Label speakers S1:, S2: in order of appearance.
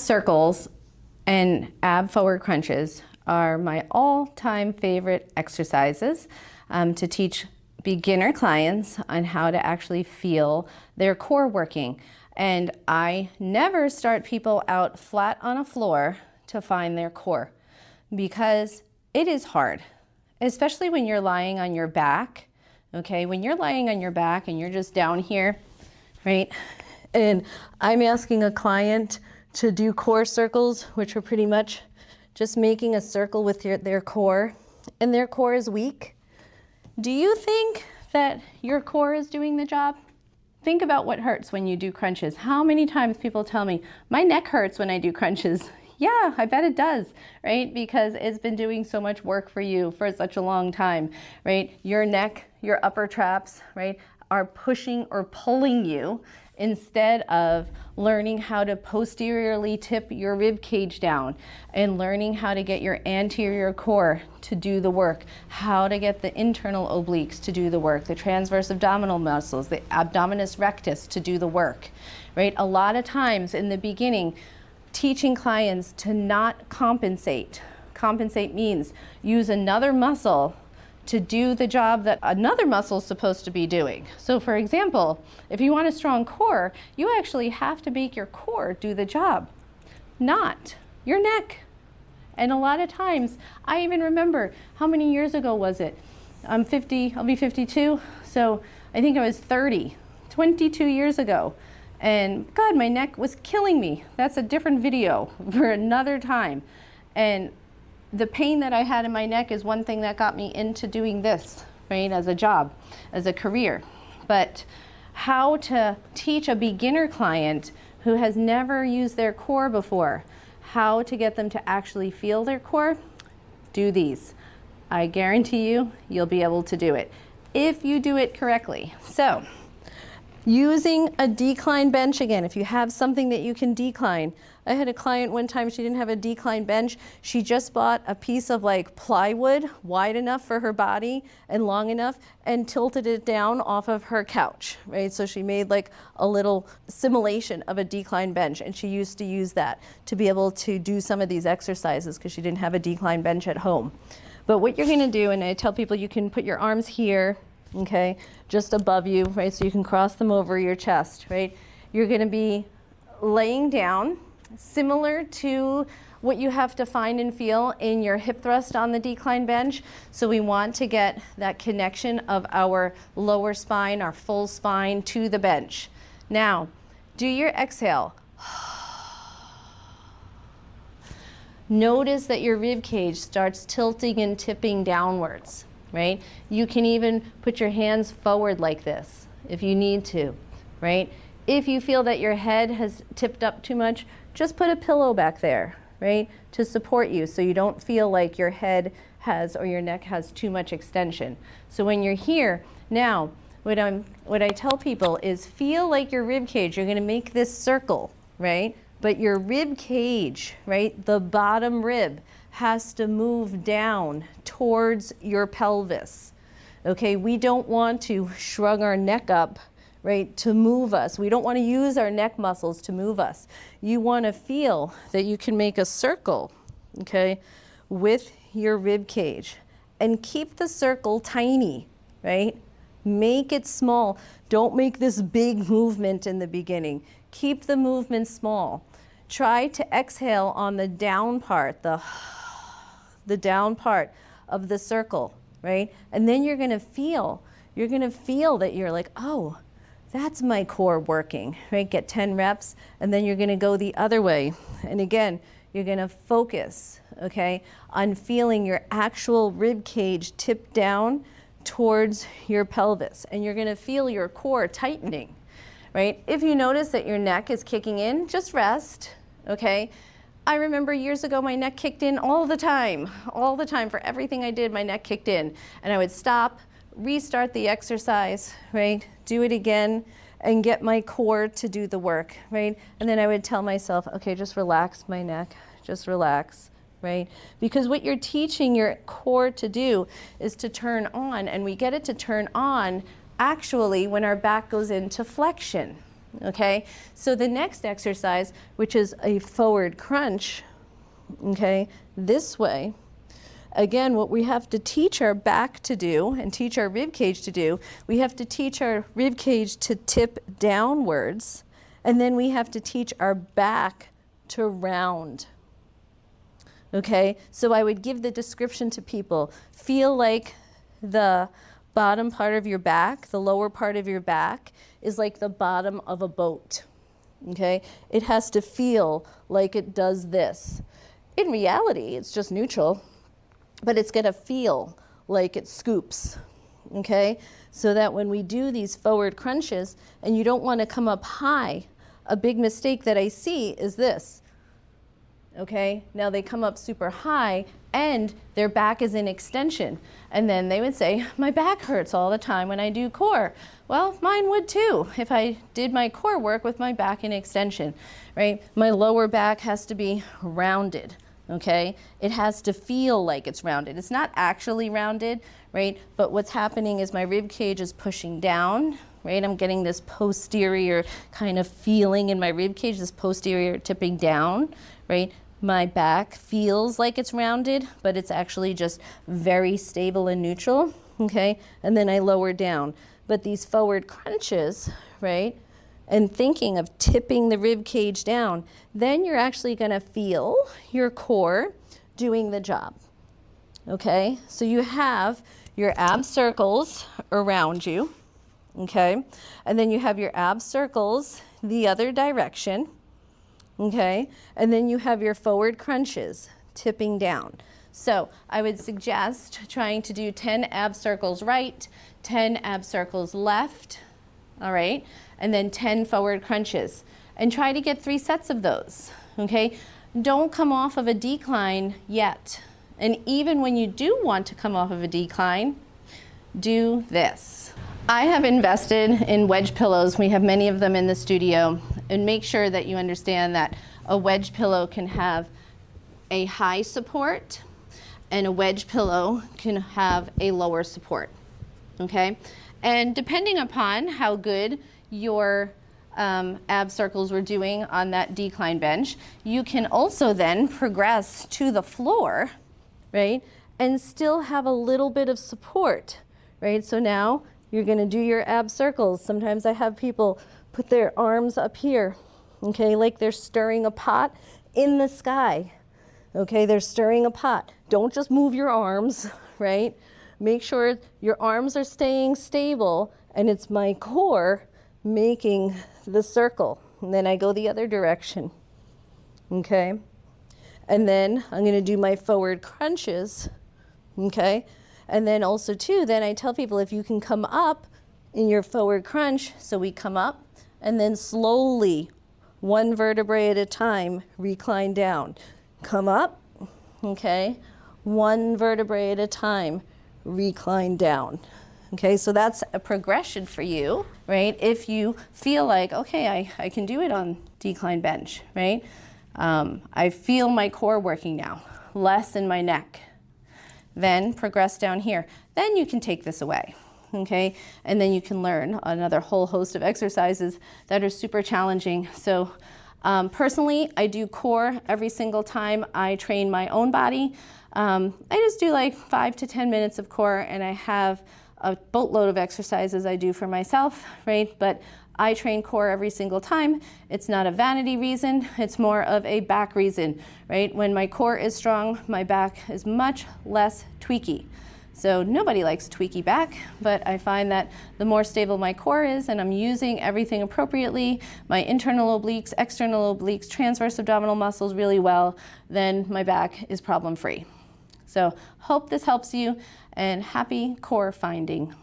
S1: circles and ab forward crunches are my all-time favorite exercises to teach beginner clients on how to actually feel their core working. And I never start people out flat on a floor to find their core, because it is hard, especially when you're lying on your back. Okay, when you're lying on your back and you're just down here, right? And I'm asking a client to do core circles, which are pretty much just making a circle with their core, and their core is weak. Do you think that your core is doing the job? Think about what hurts when you do crunches. How many times people tell me, my neck hurts when I do crunches? Yeah, I bet it does, right? Because it's been doing so much work for you for such a long time, right? Your neck, your upper traps, right, are pushing or pulling you instead of learning how to posteriorly tip your rib cage down and learning how to get your anterior core to do the work, how to get the internal obliques to do the work, the transverse abdominal muscles, the abdominis rectus to do the work, right? A lot of times in the beginning, teaching clients to not compensate. Compensate means use another muscle to do the job that another muscle is supposed to be doing. So for example, if you want a strong core, you actually have to make your core do the job, not your neck. And a lot of times, I even remember, how many years ago was it? I'm 50, I'll be 52, so I think I was 30, 22 years ago. And God, my neck was killing me. That's a different video for another time. And the pain that I had in my neck is one thing that got me into doing this, right, as a job, as a career. But how to teach a beginner client who has never used their core before, how to get them to actually feel their core, do these. I guarantee you, you'll be able to do it if you do it correctly. So, using a decline bench again, if you have something that you can decline. I had a client one time, she didn't have a decline bench. She just bought a piece of like plywood wide enough for her body and long enough and tilted it down off of her couch, right? So she made like a little simulation of a decline bench, and she used to use that to be able to do some of these exercises because she didn't have a decline bench at home. But what you're gonna do, and I tell people you can put your arms here, okay, just above you, right? So you can cross them over your chest, right? You're gonna be laying down, similar to what you have to find and feel in your hip thrust on the decline bench. So we want to get that connection of our lower spine, our full spine to the bench. Now, do your exhale. Notice that your rib cage starts tilting and tipping downwards, right? You can even put your hands forward like this if you need to, right? If you feel that your head has tipped up too much, just put a pillow back there, right, to support you so you don't feel like your head has or your neck has too much extension. So when you're here, now, what I tell people is feel like your rib cage, you're gonna make this circle, right? But your rib cage, right, the bottom rib has to move down towards your pelvis. Okay, we don't want to shrug our neck up, right, to move us. We don't want to use our neck muscles to move us. You want to feel that you can make a circle, okay, with your rib cage, and keep the circle tiny, right? Make it small. Don't make this big movement in the beginning. Keep the movement small. Try to exhale on the down part, the down part of the circle, right? And then you're gonna feel that you're like, oh, that's my core working, right? Get 10 reps, and then you're gonna go the other way. And again, you're gonna focus, okay, on feeling your actual rib cage tip down towards your pelvis. And you're gonna feel your core tightening, right? If you notice that your neck is kicking in, just rest, okay? I remember years ago, my neck kicked in all the time for everything I did, my neck kicked in. And I would stop, restart the exercise, right? Do it again and get my core to do the work, right? And then I would tell myself, okay, just relax my neck, just relax, right? Because what you're teaching your core to do is to turn on, and we get it to turn on actually when our back goes into flexion, Okay, so the next exercise, which is a forward crunch, okay, this way. Again, what we have to teach our back to do and teach our rib cage to do, we have to teach our rib cage to tip downwards, and then we have to teach our back to round. Okay, so I would give the description to people. Feel like the bottom part of your back, the lower part of your back, is like the bottom of a boat. Okay, it has to feel like it does this. In reality, it's just neutral, but it's going to feel like it scoops. Okay, so that when we do these forward crunches, and you don't want to come up high, a big mistake that I see is this. Okay, now they come up super high and their back is in extension. And then they would say, my back hurts all the time when I do core. Well, mine would too if I did my core work with my back in extension, right? My lower back has to be rounded, okay? It has to feel like it's rounded. It's not actually rounded, right? But what's happening is my rib cage is pushing down, right? I'm getting this posterior kind of feeling in my rib cage, this posterior tipping down, right? My back feels like it's rounded, but it's actually just very stable and neutral, okay? And then I lower down. But these forward crunches, right? And thinking of tipping the rib cage down, then you're actually gonna feel your core doing the job, okay? So you have your ab circles around you, okay? And then you have your ab circles the other direction, okay? And then you have your forward crunches tipping down. So I would suggest trying to do 10 ab circles right, 10 ab circles left, all right? And then 10 forward crunches. And try to get 3 sets of those, okay? Don't come off of a decline yet. And even when you do want to come off of a decline, do this. I have invested in wedge pillows. We have many of them in the studio. And make sure that you understand that a wedge pillow can have a high support and a wedge pillow can have a lower support, okay? And depending upon how good your ab circles were doing on that decline bench, you can also then progress to the floor, right? And still have a little bit of support, right? So now you're gonna do your ab circles. Sometimes I have people put their arms up here, okay? Like they're stirring a pot in the sky, okay? They're stirring a pot. Don't just move your arms, right? Make sure your arms are staying stable and it's my core making the circle. And then I go the other direction, okay? And then I'm gonna do my forward crunches, okay? And then also too, then I tell people if you can come up in your forward crunch, so we come up and then slowly, one vertebrae at a time, recline down. Come up, okay? One vertebrae at a time, recline down. Okay, so that's a progression for you, right? If you feel like, okay, I can do it on decline bench, right? I feel my core working now, less in my neck. Then progress down here. Then you can take this away, okay? And then you can learn another whole host of exercises that are super challenging. So personally, I do core every single time I train my own body. I just do like 5 to 10 minutes of core, and I have a boatload of exercises I do for myself, right? But I train core every single time. It's not a vanity reason, it's more of a back reason, right? When my core is strong, my back is much less tweaky. So nobody likes a tweaky back, but I find that the more stable my core is and I'm using everything appropriately, my internal obliques, external obliques, transverse abdominal muscles really well, then my back is problem-free. So hope this helps you, and happy core finding.